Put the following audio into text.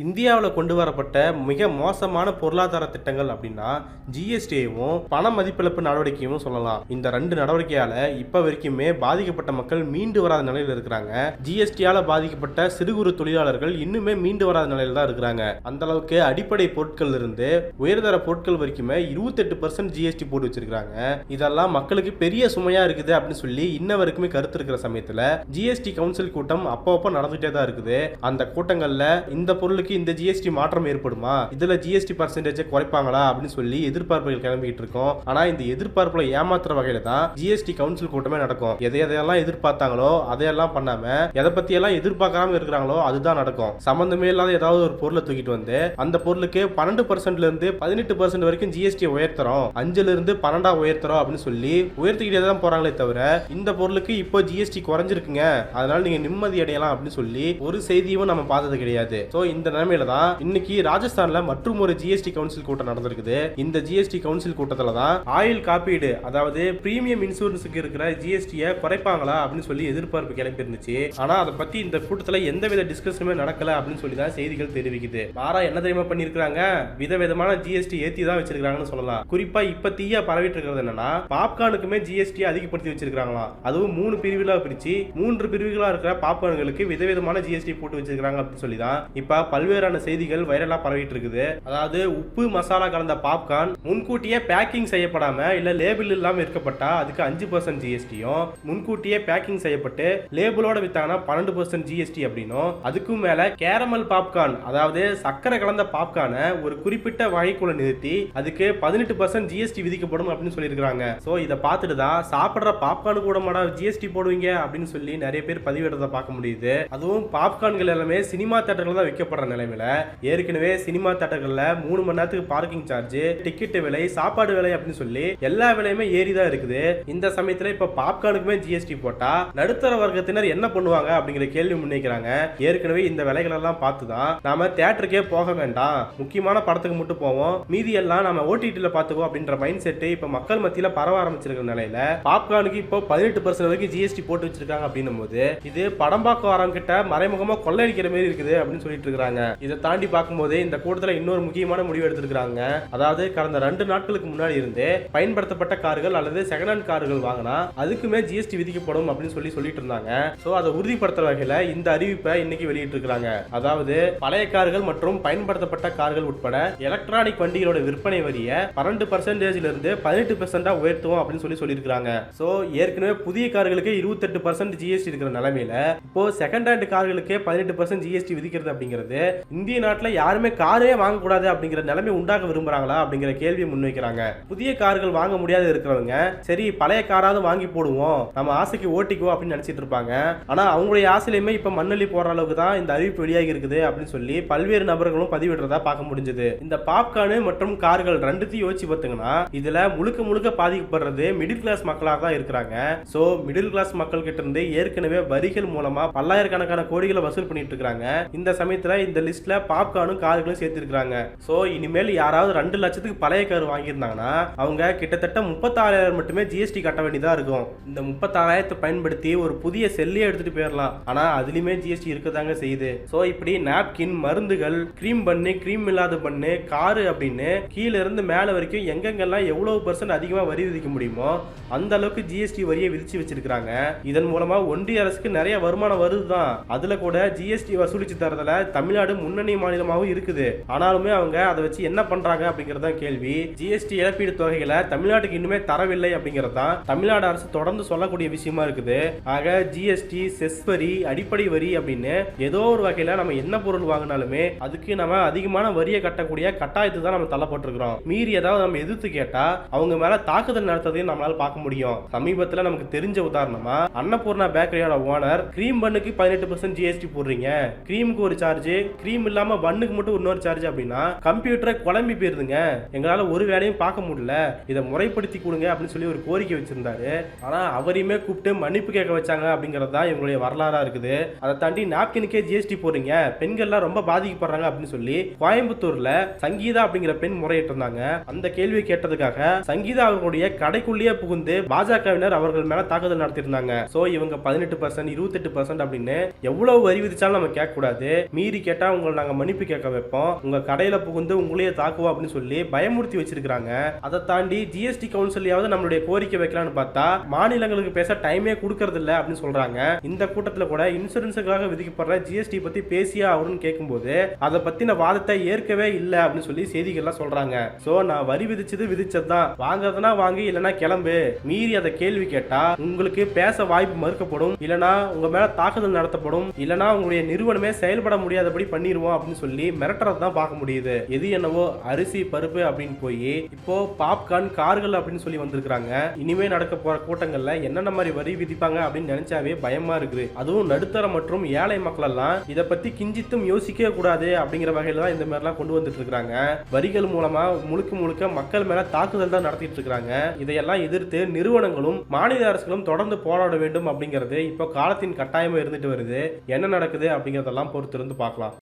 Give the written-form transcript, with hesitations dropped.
இந்தியாவில் கொண்டு வரப்பட்ட மிக மோசமான பொருளாதார திட்டங்கள் அப்படின்னா ஜிஎஸ்டியையும் பண மதிப்பிழப்பு நடவடிக்கையும் சொல்லலாம். இந்த ரெண்டு நடவடிக்கையால இப்ப வரைக்குமே பாதிக்கப்பட்ட மக்கள் மீண்டு வராத நிலையில் இருக்கிறாங்க. ஜிஎஸ்டியால பாதிக்கப்பட்ட சிறு குறு தொழிலாளர்கள் இன்னுமே மீண்டு வராத நிலையில் தான் இருக்கிறாங்க. அந்த அளவுக்கு அடிப்படை பொருட்கள் இருந்து உயர்தர பொருட்கள் வரைக்குமே 28% ஜிஎஸ்டி போட்டு வச்சிருக்காங்க. இதெல்லாம் மக்களுக்கு பெரிய சுமையா இருக்குது அப்படின்னு சொல்லி இன்ன வரைக்குமே கருத்து இருக்கிற சமயத்துல ஜிஎஸ்டி கவுன்சில் கூட்டம் அப்பப்போ நடந்துட்டே தான் இருக்குது. அந்த கூட்டங்கள்ல இந்த பொருளுக்கு இந்த ஜிஎஸ்டி மாற்றம் ஏற்படுமா, இதுல ஜிஎஸ்டி பர்சன்டேஜ் குறைப்பாங்களா அப்படின்னு சொல்லி எதிர்பார்ப்புகள் கிளம்பிட்டு இருக்கோம். ஆனா இந்த எதிர்பார்ப்புல ஏமாத்துற வகையில தான் ஜிஎஸ்டி கவுன்சில் கூட்டமே நடக்கும். எதையெல்லாம் எதிர்பார்த்தாங்களோ அதையெல்லாம் பண்ணாம எதை பத்தி எல்லாம் எதிர்பார்க்காம இருக்கிறாங்களோ அதுதான் நடக்கும். சம்பந்தமே இல்லாத ஏதாவது ஒரு பொருளை தூக்கிட்டு வந்து அந்த பொருளுக்கு 12% இருந்து 18% வரைக்கும் ஜிஎஸ்டி உயர்த்தறோம், 5ல இருந்து 12 உயர்த்தறோம் அப்படின்னு சொல்லி உயர்த்திக்கிட்டே தான் போறாங்களே தவிர இந்த பொருளுக்கு இப்போ ஜிஎஸ்டி குறைஞ்சிருக்குங்க அதனால நீங்க நிம்மதி அடையலாம் அப்படின்னு சொல்லி ஒரு செய்தியும் நம்ம பார்த்தது கிடையாது. சோ இந்த நிலைமையில தான் இன்னைக்கு ராஜஸ்தான்ல மற்றும் ஒரு ஜிஎஸ்டி கவுன்சில் கூட்டம் நடந்திருக்குது. இந்த ஜிஎஸ்டி கவுன்சில் கூட்டத்துல தான் ஆயில் காப்பீடு அதாவது பிரீமியம் இன்சூரன்ஸுக்கு இருக்கிற ஜிஎஸ்டியை குறைப்பாங்களா அப்படின்னு சொல்லி எதிர்பார்ப்பு கிளம்பி இருந்துச்சு. ஆனா அதை பத்தி இந்த கூட்டத்துல எந்தவித டிஸ்கஷனுமே நடக்கல அப்படின்னு சொல்லி தான் செய்திகள் தெரிவிக்குது. மாறா என்ன தெரியுமா பண்ணிருக்காங்க, விதவிதமான ஜிஎஸ்டி ஏத்தி தான் வச்சிருக்காங்கன்னு சொல்லலாம். குறிப்பா இப்ப தீயா பரவிட்டு இருக்கிறது என்னன்னா பாப்கார்னுக்குமே ஜிஎஸ்டி அதிகப்படுத்தி வச்சிருக்காங்களாம். அதுவும் 3 பிரிவுகளா பிரிச்சு 3 பிரிவுகளா இருக்கிற பாப்கார்ன்களுக்கு விதவிதமான ஜிஎஸ்டி போட்டு வச்சிருக்காங்க அப்படின்னு சொல்லி தான் இப்ப பல்வேறான செய்திகள் வைரலா பரவிட்டு இருக்குது. அதாவது உப்பு மசாலா கலந்த பாப்கார்ன் முன்கூட்டியே பேக்கிங் செய்யப்படாம இல்ல லேபிள் இல்லாம இருக்கப்பட்டா அதுக்கு 5% ஜிஎஸ்டியும், முன்கூட்டியே பேக்கிங் செய்யப்பட்டு லேபிளோட வித்தாங்கன்னா 12% ஜிஎஸ்டி அப்படின்னும், அதுக்கும் மேல கேரமல் பாப்கார்ன் அதாவது சக்கரை கலந்த பாப்கார்னை ஒரு குறிப்பிட்ட வகைக்குள்ள நிறுத்தி அதுக்கு 18% ஜிஎஸ்டி விதிக்கப்படும் அப்படின்னு சொல்லியிருக்காங்க. சோ இதை பார்த்துட்டு தான் சாப்பிடுற பாப்கார்னு கூட மாடா ஜிஎஸ்டி போடுவீங்க அப்படின்னு சொல்லி நிறைய பேர் பதிவிடுறத பார்க்க முடியுது. அதுவும் பாப்கார்ன்கள் எல்லாமே சினிமா தியேட்டர்கள் தான் விற்கப்படுற நிலைமையில ஏற்கனவே சினிமா தியேட்டர்கள்ல 3 மணி நேரத்துக்கு பார்க்கிங் சார்ஜ், டிக்கெட் விலை, சாப்பாடு விலை அப்படின்னு சொல்லி எல்லா விலையுமே ஏறிதான் இருக்குது. இந்த சமயத்துல இப்ப பாப்கார்னுக்குமே ஜிஎஸ்டி போட்டா நடுத்தர வர்க்கத்தினர் என்ன பண்ணுவாங்க அப்படிங்கிற கேள்வி முன்வைக்கிறாங்க. ஏற்கனவே இந்த விலைகள் எல்லாம் பார்த்துதான் நாம தியேட்டருக்கே போக வேண்டாம், முக்கியமான படத்துக்கு மட்டும் போவோம், மீதி எல்லாம் நம்ம ஓடிடில பாத்துக்கோ அப்படின்ற மைண்ட் செட் இப்ப மக்கள் மத்தியில பரவ ஆரம்பிச்சிருக்கிற நிலையில பாப்கார்னுக்கு இப்போ 18% வரைக்கும் ஜிஎஸ்டி போட்டு வச்சிருக்காங்க அப்படின்னும் போது இது படம் பார்க்க வரவங்க கிட்ட மறைமுகமா கொள்ளையடிக்கிற மாதிரி இருக்குது அப்படின்னு சொல்லிட்டு இருக்காங்க. இதை தாண்டி பார்க்கும்போது இந்த கூட்டத்தில் இன்னொரு முக்கியமான முடிவு எடுத்திருக்காங்க. அதாவது கடந்த 2 நாட்களுக்கு முன்னாடி இருந்து பயன்படுத்தப்பட்ட கார்கள் அல்லது செகண்ட் ஹேண்ட் கார்கள் வாங்கினா அதுக்குமே ஜிஎஸ்டி விதிக்கப்படும் அப்படின்னு சொல்லிட்டு இருந்தாங்க. சோ அதை உறுதிப்படுத்துற வகையில இந்த அறிவிப்பை இன்னைக்கு வெளியிட்டு இருக்காங்க. அதாவது பழைய கார்கள் மற்றும் பயன்படுத்தப்பட்ட கார்கள் உட்பட எலக்ட்ரானிக் வண்டிகளோட விற்பனை வரியை 12% இருந்து 18% உயர்த்துவோம் அப்படின்னு சொல்லியிருக்காங்க. சோ ஏற்கனவே புதிய கார்களுக்கு 28% ஜிஎஸ்டி இருக்கிற நிலைமையில இப்போ செகண்ட் ஹேண்ட் கார்களுக்கே 18% ஜிஎஸ்டி விதிக்கிறது அப்படிங்கிறது இந்திய நாட்டில் யாருமே காரே வாங்கக்கூடாது அப்படிங்கிற நிலைமை உண்டாக்க விரும்புறாங்களா அப்படிங்கிற கேள்வியை முன்வைக்கிறாங்க. புதிய கார்கள் வாங்க முடியாது இருக்கிறவங்க சரி பழைய காராவது வாங்கி போடுவோம், நம்ம ஆசைக்கு ஓட்டிக்குவோம் அப்படின்னு நினைச்சிட்டு இருப்பாங்க. ஆனா அவங்களுடைய ஆசையிலுமே இப்ப மண்ணள்ளி போற அளவுக்கு தான் இந்த அறிவிப்பு வெளியாகி இருக்குது அப்படின்னு சொல்லி பல்வேறு நபர்களும் பதிவிடுறதா பார்க்க முடிஞ்சது. இந்த பாப்கார்னு மற்றும் கார்கள் ரெண்டுத்தையும் யோசிச்சு பார்த்தீங்கன்னா இதுல முழுக்க பாதிக்கப்படுறது மிடில் கிளாஸ் மக்களாக தான் இருக்கிறாங்க. சோ மிடில் கிளாஸ் மக்கள் கிட்ட இருந்து ஏற்கனவே வரிகள் மூலமா பல்லாயிரக்கணக்கான கோடிகளை வசூல் பண்ணிட்டு இருக்காங்க. இந்த சமயத்துல இந்த லிஸ்ட்ல பாப்கார்னும் கார்களும் சேர்த்திருக்காங்க. சோ இனிமேல் யாராவது 2 லட்சத்துக்கு பழைய கார் வாங்கியிருந்தாங்கன்னா அவங்க கிட்டத்தட்ட 36,000 மட்டுமே ஜிஎஸ்டி கட்ட வேண்டியதா இருக்கும். இந்த 36,000 பயன்படுத்தி ஒரு புதிய செல்லே எடுத்துட்டு போயிடலாம். ஆனா அதுலயுமே ஜிஎஸ்டி இருக்கதாங்க செய்யுது. சோ இப்படி நாப்கின், மருந்துகள், கிரீம் பண்ணு, கிரீம் இல்லாத பண்ணு, காரு அப்படின்னு கீழ இருந்து மேல வரைக்கும் எங்கெங்கெல்லாம் எவ்வளவு % அதிகமா வரி விதிக்க முடியுமோ அந்த அளவுக்கு ஜிஎஸ்டி வரியை விதிச்சு வச்சிருக்காங்க. இதன் மூலமா ஒன்றிய அரசுக்கு நிறைய வருமானம் வருதுதான். அதுல கூட ஜிஎஸ்டி வசூலிச்சு தரதுல தமிழ்நாடு முன்னணி மாநிலமாகவும் இருக்குது. ஆனாலுமே அவங்க அதை வச்சு என்ன பண்றாங்க அப்படிங்கறத கேள்வி. ஜிஎஸ்டி இழப்பீடு தொகைகளை தமிழ்நாட்டுக்கு இன்னுமே தரவில்லை அப்படிங்கறதா தமிழ்நாடு அரசு தொடர்ந்து சொல்லக்கூடிய விஷயமா இருக்குது. ஆக ஜிஎஸ்டி, செஸ் வரி, அடிப்படை வரி அப்படின்னு ஏதோ ஒரு வகையில நம்ம என்ன பொருள் வாங்கினாலுமே அதுக்கு நம்ம அதிகமான வரியை கட்டக்கூடிய கட்டாயத்துக்கு தான் நம்ம தள்ளப்பட்டிருக்கிறோம். மீறி ஏதாவது நம்ம எதிர்த்து கேட்டா அவங்க மேல தாக்குதல் நடத்துறதையும் நம்மளால பார்க்க முடியும். சமீபத்துல நமக்கு தெரிஞ்ச உதாரணமா அன்னபூர்ணா பேக்கரியோட ஓனர் கிரீம் பண்ணுக்கு 18% ஜிஎஸ்டி போடுறீங்க, கிரீமுக்கு ஒரு சார்ஜ், கிரீம் இல்லாம பண்ணுக்கு மட்டும் இன்னொரு சார்ஜ் அப்படின்னா கம்ப்யூட்டரை குழம்பி போயிருதுங்க, எங்களால ஒரு வேலையும் பார்க்க முடியல, இதை முறைப்படுத்தி கொடுங்க அப்படின்னு சொல்லி ஒரு கோரிக்கை வச்சிருந்தாரு. ஆனா அவரையுமே கூப்பிட்டு மன்னிப்பு கேட்க வச்சாங்க அப்படிங்கிறது தான் இவங்களுடைய வரலாறா இருக்குது. அதை தாண்டி நாப்கினுக்கே ஜிஎஸ்டி போடுறீங்க, பெண்கள்லாம் ரொம்ப பாதிக்கப்படுறாங்க அப்படின்னு சொல்லி கோயம்புத்தூர்ல சங்கீதா அப்படிங்கிற பெண் முறையிட்டு இருந்தாங்க. அந்த கேள்வி கேட்டதுக்காக சங்கீதா அவர்களுடைய கடைக்குள்ளேயே புகுந்து பாஜகவினர் அவர்கள் மேல தாக்குதல் நடத்திருந்தாங்க. சோ இவங்க 18%, 28% அப்படின்னு எவ்வளவு வரி விதிச்சாலும் நம்ம கேட்க கூடாது, மீறி கேட்டா உங்களை நாங்க மன்னிப்பு கேட்க வைப்போம், உங்க கடையில புகுந்து உங்களையே தாக்குவோம் அப்படின்னு சொல்லி பயமுறுத்தி வச்சிருக்காங்க. அதை தாண்டி ஜிஎஸ்டி கவுன்சிலையாவது நம்மளுடைய கோரிக்கை வைக்கலாம்னு பார்த்தா மாநிலங்களுக்கு பேச டைமே கொடுக்கறது இல்ல அப்படின்னு சொல்றாங்க. இந்த கூட்டத்துல கூட இன்சூரன்ஸுக்காக விதிக்கப்படுற ஜிஎஸ்டி பத்தி பேசியா அவருன்னு கேட்கும்போது அதை பத்தின வாதத்தை ஏற்கவே இல்ல அப்படின்னு சொல்லி செய்திகள்லாம் சொல்றாங்க. சோ நான் வரி விதிச்சதுதான், வாங்குறதுனா வாங்கி இல்லனா கிளம்பு, மீறி அதை கேள்வி கேட்டா உங்களுக்கு பேச வாய்ப்பு மறுக்கப்படும், இல்லனா உங்க மேல தாக்குதல் நடத்தப்படும், இல்லனா உங்களுடைய நிறுவனமே செயல்பட முடியாதபடி பண்ணிடுவோம் அப்படின்னு சொல்லி மிரட்டுறது தான் பார்க்க முடியுது. எது என்னவோ அரிசி பருப்பு அப்படின்னு போய் இப்போ பாப்கார்ன் கார்கள் அப்படின்னு சொல்லி வந்திருக்காங்க. இனிமே நடக்க போற கூட்டங்கள்ல என்னென்ன மாதிரி வரி விதிப்பாங்க அப்படின்னு நினைச்சாவே பயமா இருக்குது. அதுவும் நடுத்தர மற்றும் ஏழை மக்கள் எல்லாம் இதை பத்தி கிஞ்சித்தும் யோசிக்க கூடாது அப்படிங்கிற வகையில தான் இந்த மாதிரி எல்லாம் கொண்டு வந்துட்டு இருக்காங்க. வரிகள் மூலமா முழுக்க மக்கள் மேல தாக்குதல் தான் நடத்திட்டு இருக்காங்க. இதையெல்லாம் எதிர்த்து நிறுவனங்களும் மாநில அரசுகளும் தொடர்ந்து போராட வேண்டும் அப்படிங்கிறது இப்போ காலத்தின் கட்டாயமா இருந்துட்டு வருது. என்ன நடக்குது அப்படிங்கறதெல்லாம் பொறுத்திருந்து பார்க்கலாம்.